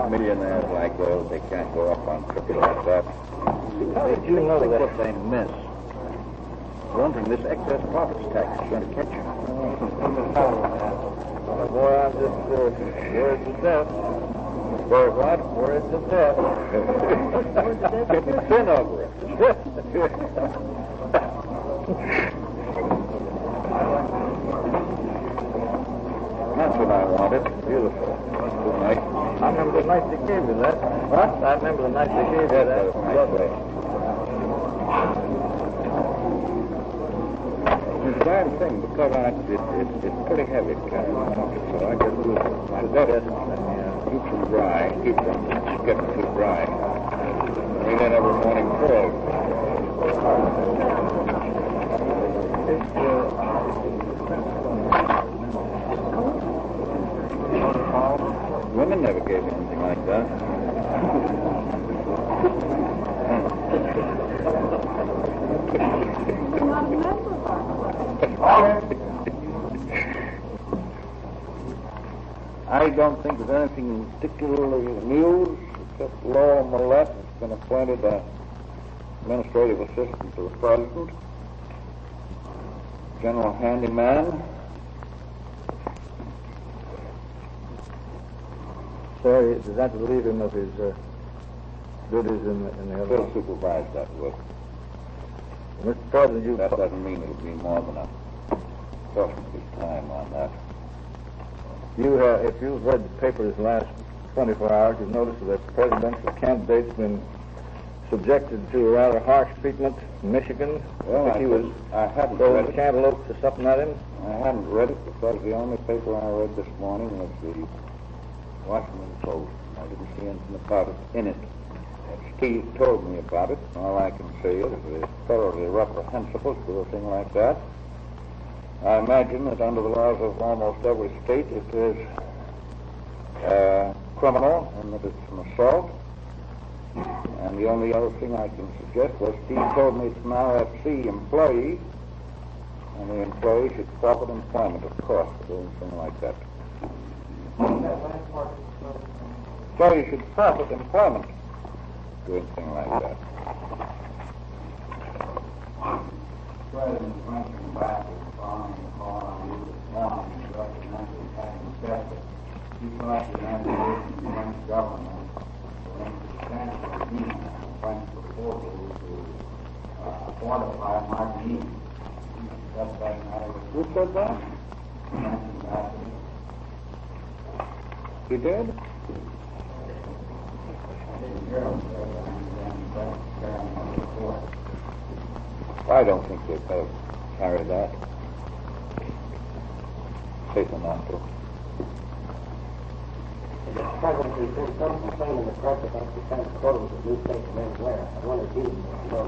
Millionaires like those, they can't go up on triple like that. How did you know that? What they miss. One thing, this excess profits tax is going to catch you. Boy, I'm just worried to death. Worried what? Worried to death. Getting thin over it. That's what I wanted. Beautiful. Good night. I remember the night they gave you that. What? I remember the night they gave you Yes, that. that was lovely. It's a bad thing because it's pretty heavy to carry around. So I just do my best. Keep them dry. Keep them getting too dry. We then every morning full. Women never gave me anything like that. I don't think there's anything particularly new, except Laura Millette has been appointed administrative assistant to the president, general handyman. Sir, does that relieve him of his duties in the other? He'll supervise that work. Mr. President, That doesn't mean it'll be more than a portion of his time on that. if you've read the papers the last 24 hours, you've noticed that the presidential candidate's been subjected to rather harsh treatment in Michigan. Well, I hadn't read it. Cantaloupe to something at him. I hadn't read it because the only paper I read this morning was the Washington Post. I didn't see anything about it in it. Steve told me about it. All I can say is it's thoroughly reprehensible to do a thing like that. I imagine that under the laws of almost every state it is criminal and that it's an assault. And the only other thing I can suggest was Steve told me it's an RFC employee, and the employee should forfeit employment, of course, for doing something like that. So you should forfeit employment doing something like that. President Lincoln back is following the call on you this morning and recognizing having said that he thought the administration of the French government will substantially mean the French proposal to fortify Martinique. That's that matter. Who said that? He did? I don't think they could carry that. Safe enough to. Mr. President, there's been some complaint in the press about the kind of clothes that newspapermen wear. I wonder if you know.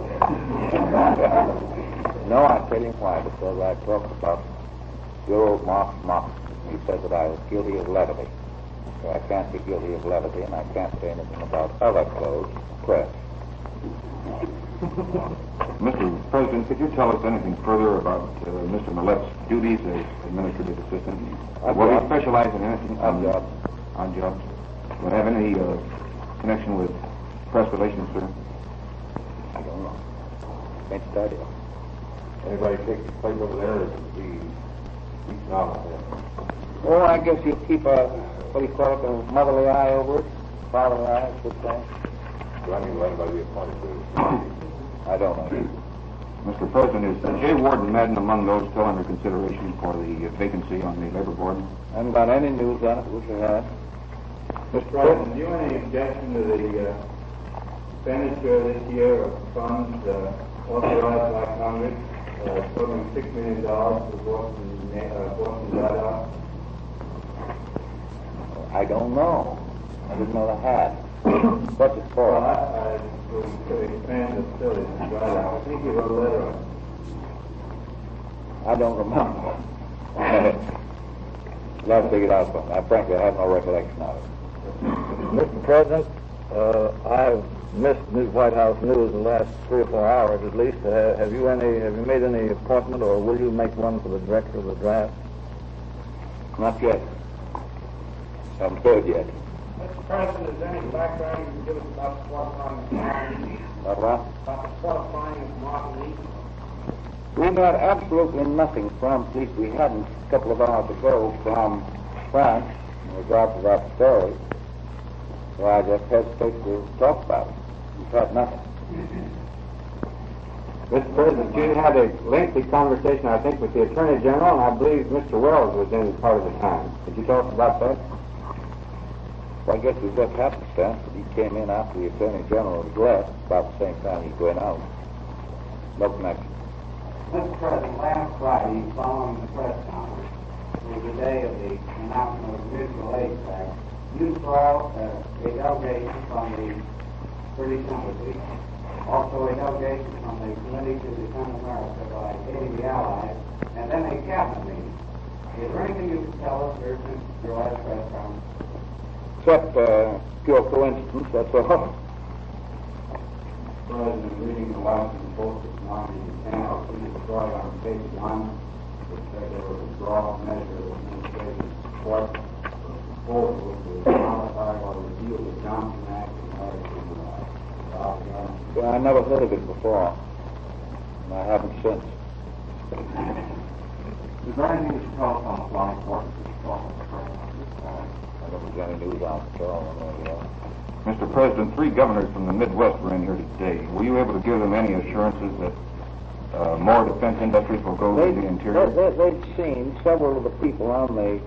No, I tell you why, because I talked about your old Mark Mock. He said that I was guilty of levity. So I can't be guilty of levity, and I can't say anything about other clothes, press. Mr. President, could you tell us anything further about Mr. Millet's duties as administrative assistant? Will he specialize in anything On jobs. On jobs? Will it have any connection with press relations, sir? I don't know. Can't study it. Anybody take his place over there? Or Oh, I guess you keep a, what do you call it, a motherly eye over it? Fatherly eye, I should say. Do I mean anybody be appointed to? I don't know. Mr. President, is J. Warden Madden among those still under consideration for the vacancy on the Labor Board? I haven't got any news on it. Wish I had. Mr. President, do you have any objection to the expenditure this year of funds authorized by Congress, totaling $6 million for Boston Data? I don't know. I didn't know they had. What's it for? Well, I could expand the facilities and try that. I think you wrote a letter on it. I don't remember. I'll have to figure it out something. I frankly have no recollection of it. Mr. President, I've missed New White House news the last 3 or 4 hours at least. Have you made any appointment, or will you make one for the director of the draft? Not yet. Haven't heard yet. Mr. President, is there any background you can give us about the qualifying of Martin? About About the qualifying of Martin Lee? we got absolutely nothing from, at least we hadn't a couple of hours ago, from France in regard to that story. So I just hesitate to talk about it. We've had nothing. Mr. President, you had a lengthy conversation, I think, with the Attorney General, and I believe Mr. Wells was in part of the time. Could you tell us about that? Well, I guess we just happenstance that he came in after the Attorney General was left, about the same time he went out. No connection. Mr. President, last Friday, following the press conference, was the day of the announcement of the Mutual Aid Act. You saw a delegation from the British Embassy, also a delegation from the Committee to Defend America by aiding the Allies, and then a cabinet meeting. Is there anything you can tell us here since your last press conference? Except pure coincidence, that's all. President, reading the Washington Post this morning, you cannot see the story on page 1, which said there was a broad measure of administrative support for the proposal to modify or repeal the Johnson Act in order to stop the government. Well, I never heard of it before, and I haven't since. Is there anything you can tell us on the flying court? I don't think any news on it at all. Mr. President, 3 governors from the Midwest were in here today. Were you able to give them any assurances that more defense industries will go to the interior? They'd seen several of the people on the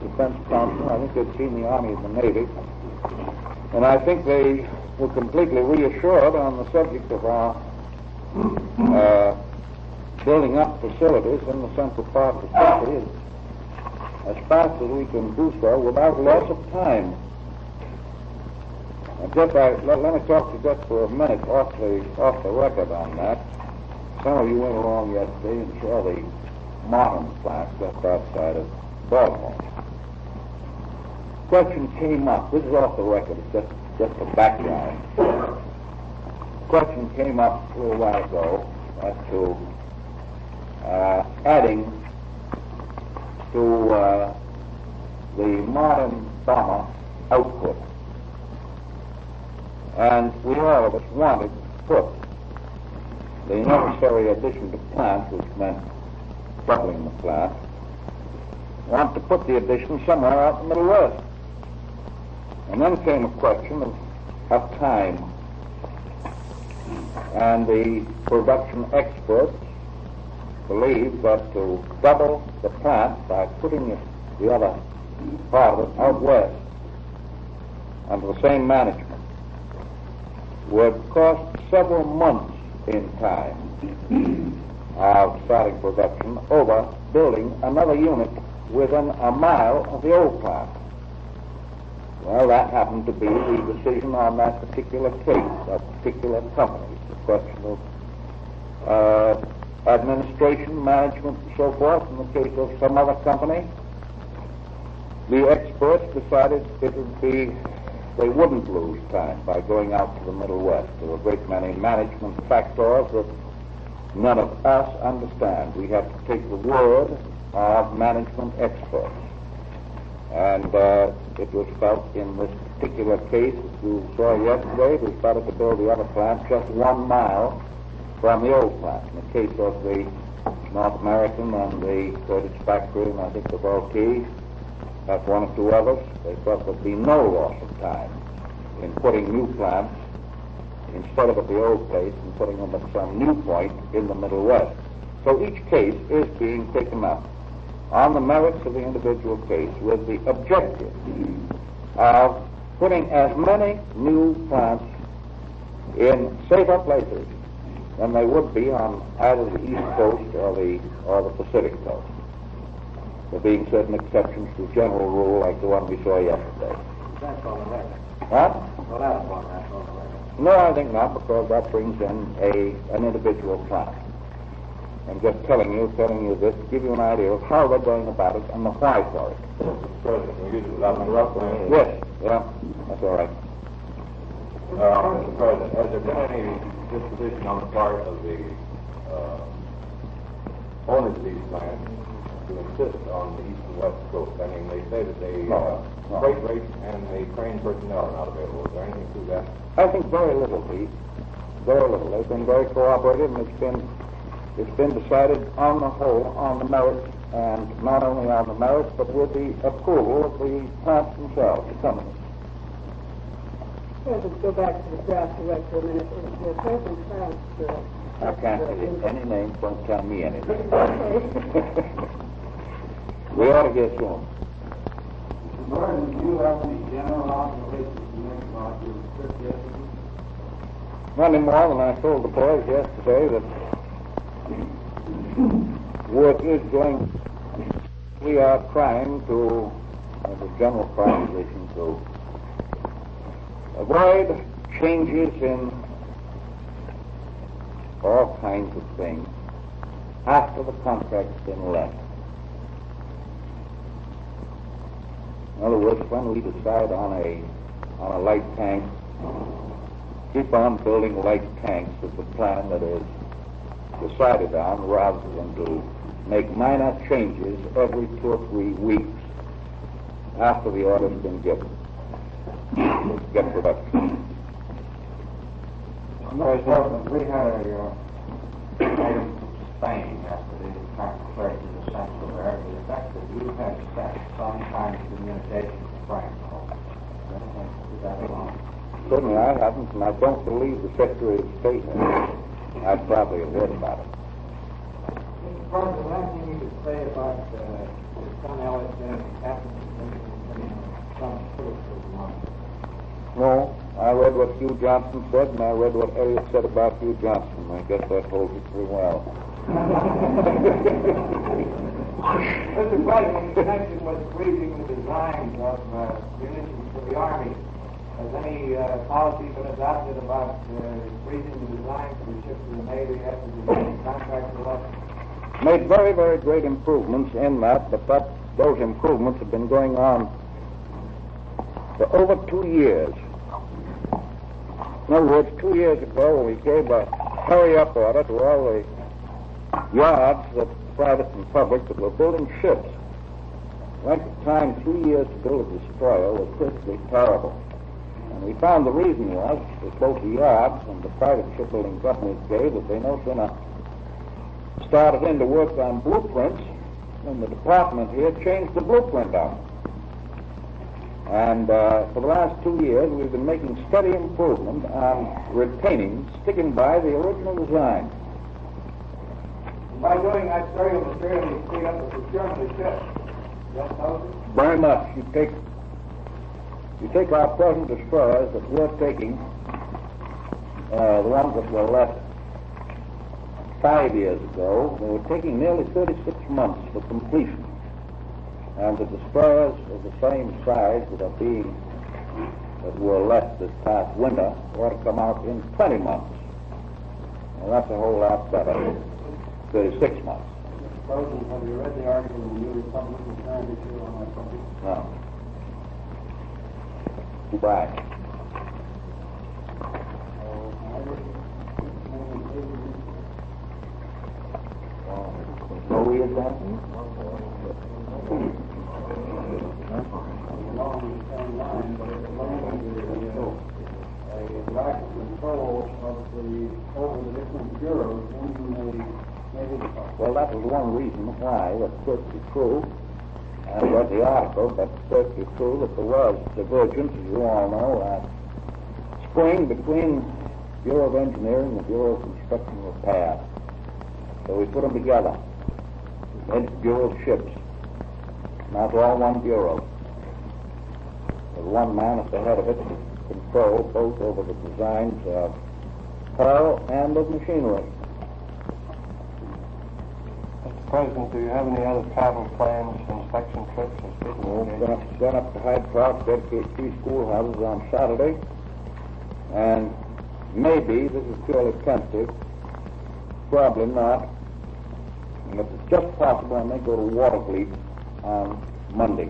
Defense Council. I think they'd seen the Army and the Navy. And I think they were completely reassured on the subject of our building up facilities in the central part of the country as fast as we can do so without loss of time. Let me talk to you just for a minute off the record on that. Some of you went along yesterday and saw the Martin plant just outside of Baltimore. Question came up. This is off the record. It's just a background. Question came up a little while ago as to adding to the Martin bomber output. And we all of us wanted to put the necessary addition to plant, which meant doubling the plant, wanted to put the addition somewhere out in the Middle West. And then came a question of time. And the production experts believed that to double the plant by putting the other part of it out west under the same management would cost several months in time of starting production over building another unit within a mile of the old plant. Well, that happened to be the decision on that particular case, that particular company. It's a question of administration, management, and so forth. In the case of some other company, the experts decided they wouldn't lose time by going out to the Middle West. There were a great many management factors that none of us understand. We have to take the word of management experts. And it was felt in this particular case, as you saw yesterday, we started to build the other plant just 1 mile from the old plant. In the case of the North American and the British factory, and I think the Volkey, that's 1 or 2 others, they thought there'd be no loss of time in putting new plants instead of at the old place and putting them at some new point in the Middle West. So each case is being taken up on the merits of the individual case with the objective of putting as many new plants in safer places than they would be on either the East Coast or the Pacific Coast. There being certain exceptions to the general rule like the one we saw yesterday. That's on the record. What? Well, that's on the record. No, I think not, because that brings in an individual plant. I'm just telling you this to give you an idea of how they're going about it and the why for it. Mr. President, we use it without interrupting. Yes, yeah, that's all right. Mr. President, has there been any disposition on the part of the owners of these plants to insist on the east and west coast? I mean, they say that they freight rates and the train personnel are not available. Is there anything to that? I think very little, Pete. Very little. They've been very cooperative, and it's been decided on the whole on the merits, and not only on the merits, but with the approval of the plants themselves, the companies. Let's go back to the draft director a minute. The present plants. I can't give you any names. Don't tell me anything. We ought to get soon. Mr. Burton, do you have any general observations to make about your trip yesterday? Not any more than I told the boys yesterday that work is going. We are trying to, as a general proposition, to avoid changes in all kinds of things after the contract's been let. In other words, when we decide on a light tank, keep on building light tanks with the plan that is decided on, rather than to make minor changes every 2 or 3 weeks after the order's been given. Get production. Mr. President, we had a item from Spain yesterday that kind of cleared the central there. The effect that you had set some kind of communication to Franco. Certainly I haven't, and I don't believe the Secretary of State has. I'd probably have heard about it. Mr. President, anything you could say about your son Elliot happened some criticism on it? No, I read what Hugh Johnson said, and I read what Elliot said about Hugh Johnson. I guess that holds it pretty well. Mr. President, in connection with freezing the designs of munitions for the Army, has any policy been adopted about freezing the designs for the ships of the Navy after the contract was up? Made very, very great improvements in that, but those improvements have been going on for over 2 years. In other words, 2 years ago, we gave a hurry-up order to all the yards, that private and public, that were building ships. Length of time, 2 years to build a destroyer, was perfectly terrible. And we found the reason was that both the yards and the private shipbuilding companies gave that they no sooner started in to work on blueprints than the department here changed the blueprint out. And for the last 2 years, we've been making steady improvement on retaining, sticking by the original design. By doing that, sir, you'll materially speed up the procurement of ships. Yes, Very much. You take our present destroyers that we're taking, the ones that were left 5 years ago, they were taking nearly 36 months for completion. And the destroyers of the same size that were left this past winter ought to come out in 20 months. Well, that's a whole lot better. 36 months. Mr. President, have you read the article in the New Republic this issue on that subject? No. Goodbye. No real something? Lack of control of over the different bureaus in the Navy Department. Well, that was one reason why that's perfectly true. I read the article, but it's perfectly true that there was divergence, as you all know, last spring between Bureau of Engineering and the Bureau of Construction and Repair. So we put them together. Made Bureau of Ships. Now it's all one bureau. There's one man at the head of it to control both over the designs of hull and of machinery. Mr. President, do you have any other travel plans, inspection trips, or speaking Going up to Hyde Park, dedicate 3 schoolhouses on Saturday, and maybe, this is purely tentative, probably not, and if it's just possible, I may go to Watervliet on Monday.